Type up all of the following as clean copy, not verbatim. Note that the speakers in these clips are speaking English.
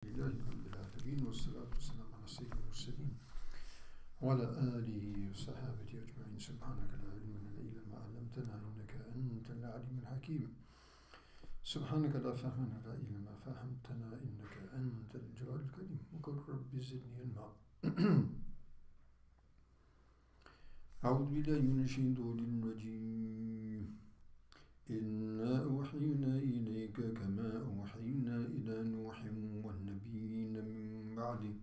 لله رب العالمين والصلاة والسلام على سيد المرسلين وعلى آله وصحابته أجمعين. سبحانك لا علم لنا إلا ما علمتنا إنك أنت العليم الحكيم. سبحانك لا فهم لنا إلا ما فهمتنا إنك أنت الجواد الكريم. وقل رب زدني علما. أعوذ بالله من الشيطان الرجيم. إنا أوحينا إليك كما أوحينا إلى نوح والنبيين من بعده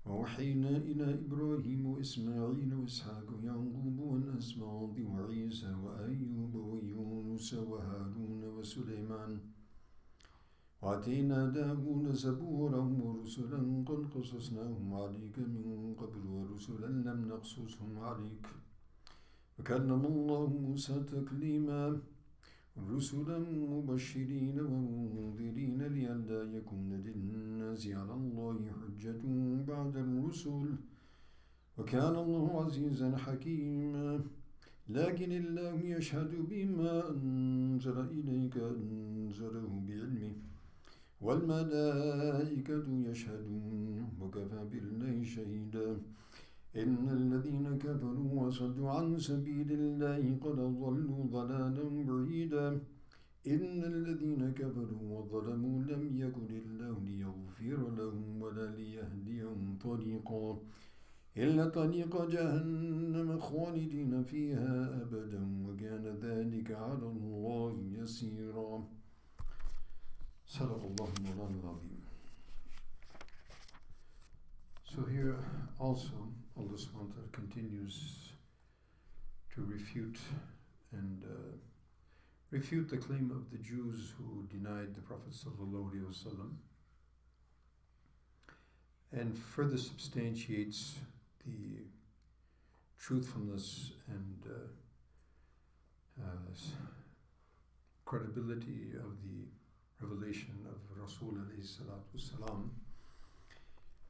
ووحينا إلى إبراهيم وإسماعيل وإسحاق ويعقوب والأسباط وعيسى وأيوب ويونس وهارون وسليمان وآتينا داود زبورا ورسلا قد قصصناهم عليك من قبل ورسلا لم نقصصهم عليك وكلم الله موسى تكليما رسلا مبشرين ومنذرين لئلا يكون للناس على الله حجة بعد الرسل وكان الله عزيزا حكيما. لكن الله يشهد بما أنزل إليك أنزله بعلمه والملائكة يشهدون وكفى بالله شهيدا. إن الذين كفروا وصدوا عن سبيل الله قد ضلوا ضلالا بعيدا. إن الذين كفروا وظلموا لم يكن الله ليغفر لهم ولا ليهديهم طريقا إلا طريق جهنم خالدين فيها أبدا وكان ذلك على الله يسيرا. صدق الله مولانا العظيم. So here also Allah subhanahu wa ta'ala continues to refute the claim of the Jews who denied the Prophet sallallahu alaihi wasallam, and further substantiates the truthfulness and credibility of the revelation of Rasul alayhi salatu wasalam,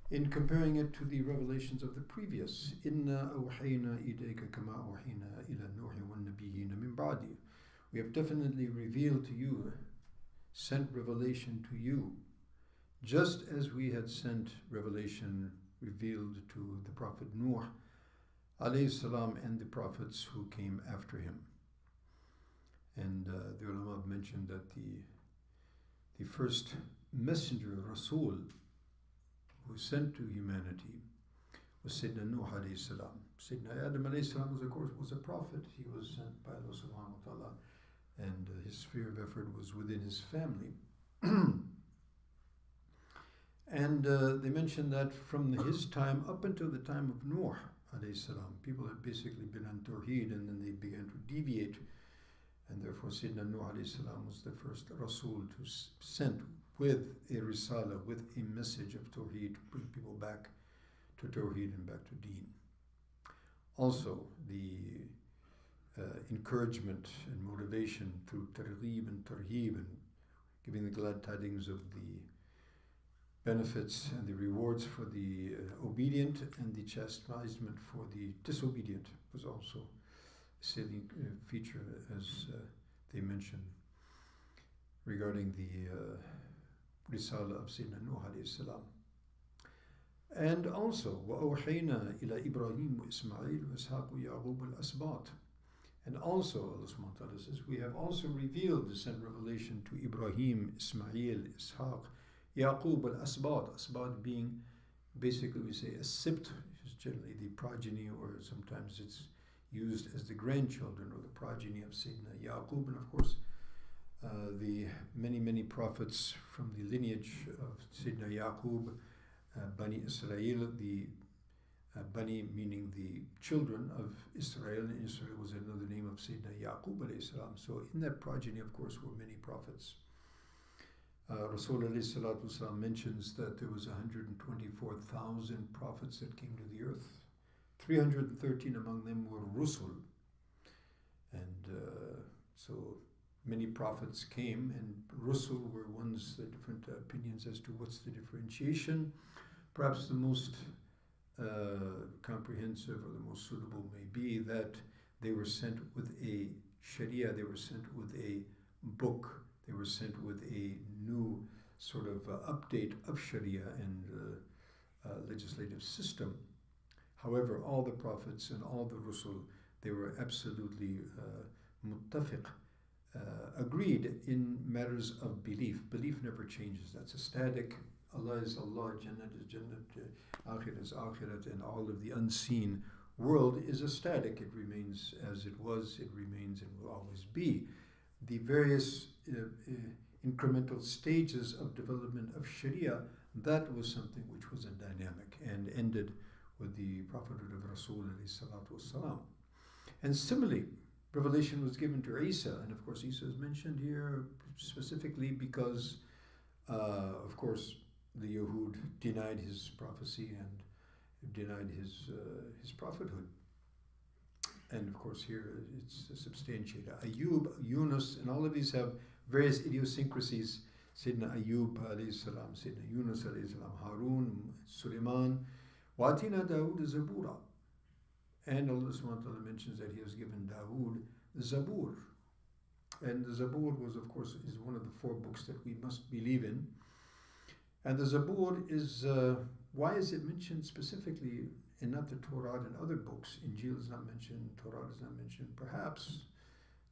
in comparing it to the revelations of the previous. Inna awhayna ilayka kama awhayna ila Nuh wa nabiyyin min ba'di. We have definitely revealed to you, sent revelation to you, just as we had sent revelation revealed to the Prophet Nuh alayhi salam and the prophets who came after him. And the ulama have mentioned that the first messenger, Rasul, who was sent to humanity was Sayyidina Nuh alayhi salam. Sayyidina Adam alayhi salam was a prophet. He was sent by Allah subhanahu wa ta'ala, and his sphere of effort was within his family. And they mentioned that from his time up until the time of Nuh alayhi salam, people had basically been on Tawheed, and then they began to deviate, and therefore Sayyidina Nuh alayhi salam was the first Rasul to sent with a risala, with a message of Tawheed, to bring people back to Tawheed and back to Deen. Also, the encouragement and motivation through Targheeb and Tarheeb, and giving the glad tidings of the benefits and the rewards for the obedient, and the chastisement for the disobedient was also a salient feature, as they mentioned regarding the Risala of Sayyidina Nuh alayhi salam. And also, وَأَوْحَيْنَا إِلَى إِبْرَاهِيمُ وَإِسْمَعِيلُ وَإِسْحَاقُ وَيَعْقُوبُ الْأَسْبَاطِ. And also, Allah subhanahu wa ta'ala says, we have also revealed the sent revelation to Ibrahim, Ismail, Ishaq, Yaqub al-Asbat. Asbat being, basically we say a sibt, which is generally the progeny, or sometimes it's used as the grandchildren or the progeny of Sayyidina Yaqub. And of course, the many prophets from the lineage of Sayyidina Yaqub, Bani Israel, the Bani meaning the children of Israel, and Israel was another name of Sayyidina Yaqub alayhi salam. So in that progeny, of course, were many prophets. Rasul alayhi salatu wasalam mentions that there was 124,000 prophets that came to the earth. 313 among them were Rusul. And so many prophets came, and Rusul were ones, the different opinions as to what's the differentiation. Perhaps the most comprehensive or the most suitable may be that they were sent with a Sharia, they were sent with a book, they were sent with a new sort of update of Sharia and legislative system. However, all the prophets and all the Rusul, they were absolutely muttafiq, agreed in matters of belief. Belief never changes. That's a static. Allah is Allah, Jannat is Jannat, Akhirat is Akhirat, and all of the unseen world is a static. It remains as it was, it remains and will always be. The various incremental stages of development of Sharia, that was something which was a dynamic and ended with the prophethood of Rasul ﷺ. And similarly, revelation was given to Isa, and of course Isa is mentioned here specifically because, of course, the Yahud denied his prophecy and denied his prophethood. And of course here it's substantiated. Ayub, Yunus, and all of these have various idiosyncrasies. Sayyidina Ayub alayhi salam, Sayyidina Yunus alayhi salam, Harun, Sulaiman, Watina Dawood Zabura. And Allah subhanahu wa ta'ala mentions that he has given Dawood the Zabur. And the Zabur was, of course, is one of the 4 books that we must believe in. And the Zabur is, why is it mentioned specifically and not the Torah and other books? Injil is not mentioned, Torah is not mentioned. Perhaps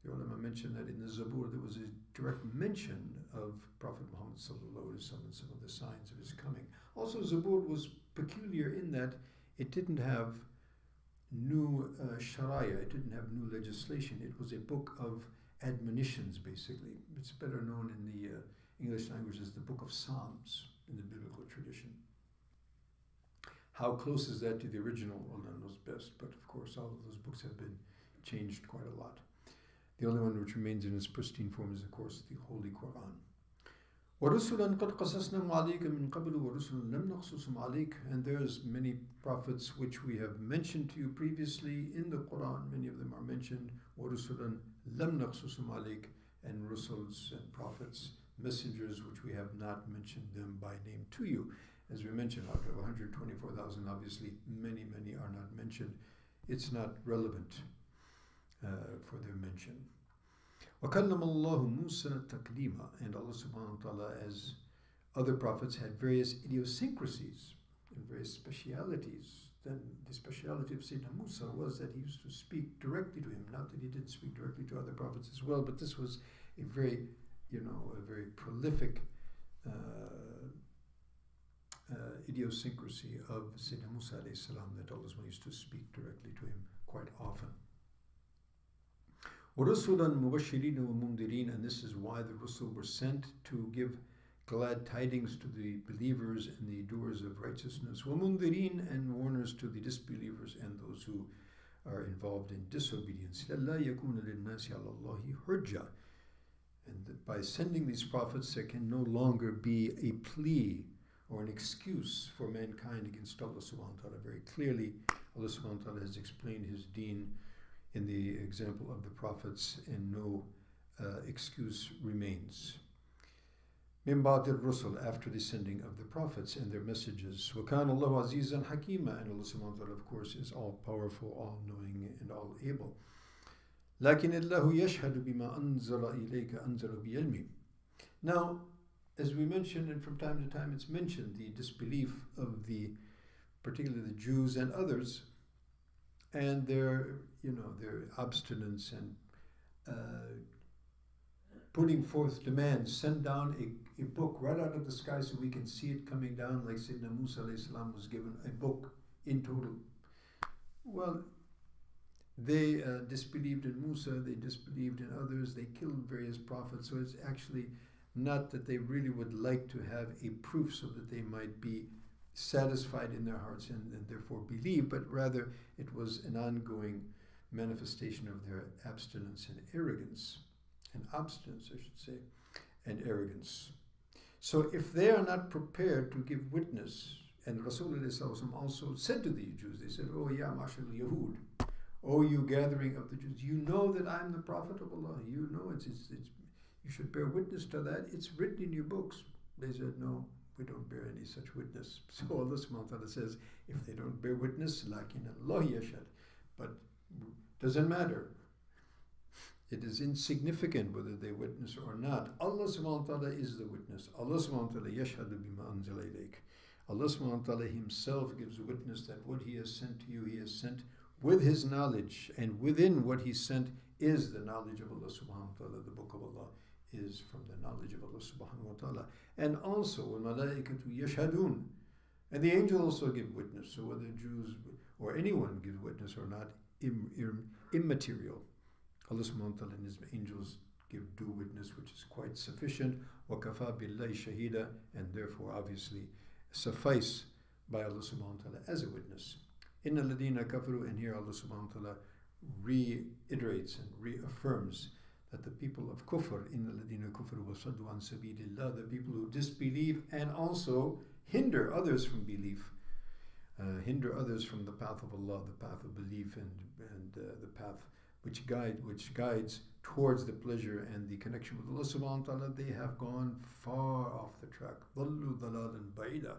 the ulama mentioned that in the Zabur there was a direct mention of Prophet Muhammad sallallahu alaihi wasallam and some of the signs of his coming. Also, Zabur was peculiar in that it didn't have new sharia, it didn't have new legislation. It was a book of admonitions, basically. It's better known in the English language as the Book of Psalms in the biblical tradition. How close is that to the original? Allah knows best, but of course all of those books have been changed quite a lot. The only one which remains in its pristine form is, of course, the Holy Quran. وَرُسُلًا قَدْ قَصَصْنَاهُمْ عَلَيْكَ مِنْ قَبْلُ وَرُسُلًا لَمْ نَقْصُصْهُمْ عَلَيْكَ. And there's many prophets which we have mentioned to you previously in the Quran. Many of them are mentioned. وَرُسُلًا لَمْ نَقْصُصْهُمْ عَلَيْكَ. And Rusuls and prophets, messengers which we have not mentioned them by name to you. As we mentioned, out of 124,000, obviously many are not mentioned. It's not relevant for their mention. وَكَلَّمَ اللَّهُ مُوسَى تَكْلِيمًا. And Allah subhanahu wa ta'ala, as other prophets, had various idiosyncrasies and various specialities. Then the speciality of Sayyidina Musa was that he used to speak directly to him. Not that he didn't speak directly to other prophets as well, but this was a very prolific idiosyncrasy of Sayyidina Musa alayhi salam, that Allah used to speak directly to him quite often. وَرُسُلًا مُبَشِّرِينَ وَمُنذِرِينَ. And this is why the Rusul were sent to give glad tidings to the believers and the doers of righteousness. وَمُنذِرِينَ, and warners to the disbelievers and those who are involved in disobedience. لَا يَكُونَ لِلنَّاسِ عَلَى اللَّهِ حُجَّةٌ. And by sending these prophets, there can no longer be a plea or an excuse for mankind against Allah subhanahu wa ta'ala. Very clearly, Allah subhanahu wa ta'ala has explained his deen in the example of the prophets, and no excuse remains. Min ba'd al-rusul, after the sending of the prophets and their messages. وَكَانَ اللَّهُ عَزِيزًا حَكِيمًا. And Allah subhanahu wa ta'ala, of course, is all powerful, all knowing, and all able. لَكِنِ اللَّهُ يَشْهَدُ بِمَا أَنزَلَ إِلَيْكَ أَنزَلَ بِعِلْمِهِ. Now, as we mentioned, and from time to time it's mentioned, the disbelief of particularly the Jews and others, and their obstinance and putting forth demands. Send down a book right out of the sky so we can see it coming down, like Sayyidina Musa alayhi salam was given a book in total. Well, they disbelieved in Musa, they disbelieved in others, they killed various prophets, so it's actually not that they really would like to have a proof so that they might be satisfied in their hearts and therefore believe, but rather it was an ongoing manifestation of their abstinence and arrogance, and obstinance, I should say, and arrogance. So if they are not prepared to give witness, and Rasulullah also said to the Jews, they said, "Oh ya ma'ashar al-Yahud, oh you gathering of the Jews, you know that I'm the Prophet of Allah, you know it's you should bear witness to that, it's written in your books." They said, "No, we don't bear any such witness." So Allah subhanahu wa ta'ala says, if they don't bear witness, lakin Allah yashhad. But doesn't matter. It is insignificant whether they witness or not. Allah subhanahu wa ta'ala is the witness. Allah subhanahu wa ta'ala yashhadu bima anzala ilayk. Allah subhanahu wa ta'ala himself gives witness that what he has sent to you, he has sent with his knowledge, and within what he sent is the knowledge of Allah subhanahu wa ta'ala. The book of Allah is from the knowledge of Allah subhanahu wa ta'ala. And also, وَالْمَلَائِكَةُ يَشْهَدُونَ, and the angels also give witness. So whether Jews or anyone gives witness or not, immaterial. Allah subhanahu wa ta'ala and his angels do witness, which is quite sufficient. وَكَفَى بِاللَّهِ شَهِيدًا, and therefore obviously suffice by Allah subhanahu wa ta'ala as a witness. إِنَّ الَّذِينَ كَفَرُوا, and here Allah subhanahu wa ta'ala reiterates and reaffirms that the people of kufr, إِنَّ الَّذِينَ كَفَرُوا وَصَدُّوا عَنْ سَبِيلِ اللَّهِ, the people who disbelieve and also hinder others from belief, hinder others from the path of Allah, the path of belief, and the path which guides towards the pleasure and the connection with Allah subhanahu wa ta'ala, they have gone far off the track. ضَلُّوا ضَلَالًا بَعِيدًا,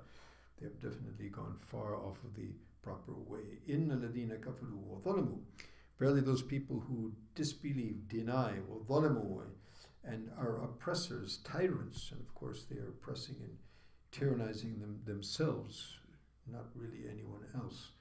they have definitely gone far off of the proper way. إِنَّ الَّذِينَ كَفَرُوا وَظَلَمُوا, verily those people who disbelieve, deny, وَظَلَمُوا, and are oppressors, tyrants, and of course they are oppressing and tyrannizing themselves, not really anyone else.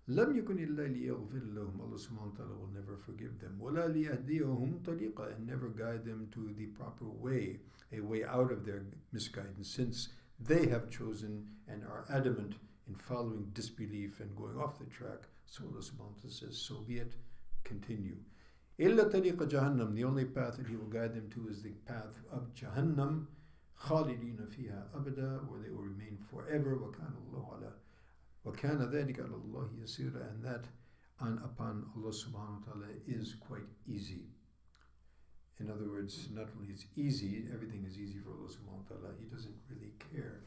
لم يكن إلا ليغفر لهم, Allah subhanahu wa ta'ala will never forgive them. ولا ليهديهم طريقا, and never guide them to the proper way, a way out of their misguidance, since they have chosen and are adamant in following disbelief and going off the track. So Allah subhanahu wa ta'ala says, so be it, continue. إلا طريق جهنم, the only path that he will guide them to is the path of Jahannam, خالدين فيها أبدا, where they will remain forever. وكان الله على وَكَانَ ذَلِكَ عَلَى اللَّهِ يَسِيرًا, and that upon Allah subhanahu wa ta'ala is quite easy. In other words, not only is easy, everything is easy for Allah subhanahu wa ta'ala. He doesn't really care.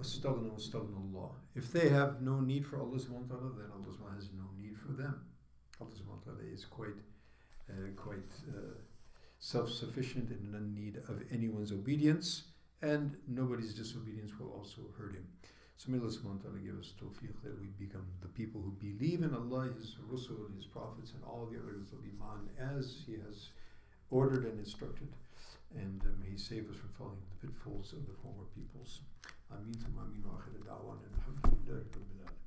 وَاسْتَغْنَى وَاسْتَغْنَى اللَّهِ, if they have no need for Allah subhanahu wa ta'ala, then Allah subhanahu wa ta'ala has no need for them. Allah subhanahu wa ta'ala is quite self-sufficient and in need of anyone's obedience, and nobody's disobedience will also hurt him. So may Allah subhanahu wa ta'ala give us tawfiq that we become the people who believe in Allah, His Rusul, His Prophets, and all the others of Iman as He has ordered and instructed. And may He save us from falling into the pitfalls of the former peoples. Ameen thumma ameen wa akhir da'wana alhamdulillahi rabbil alamin.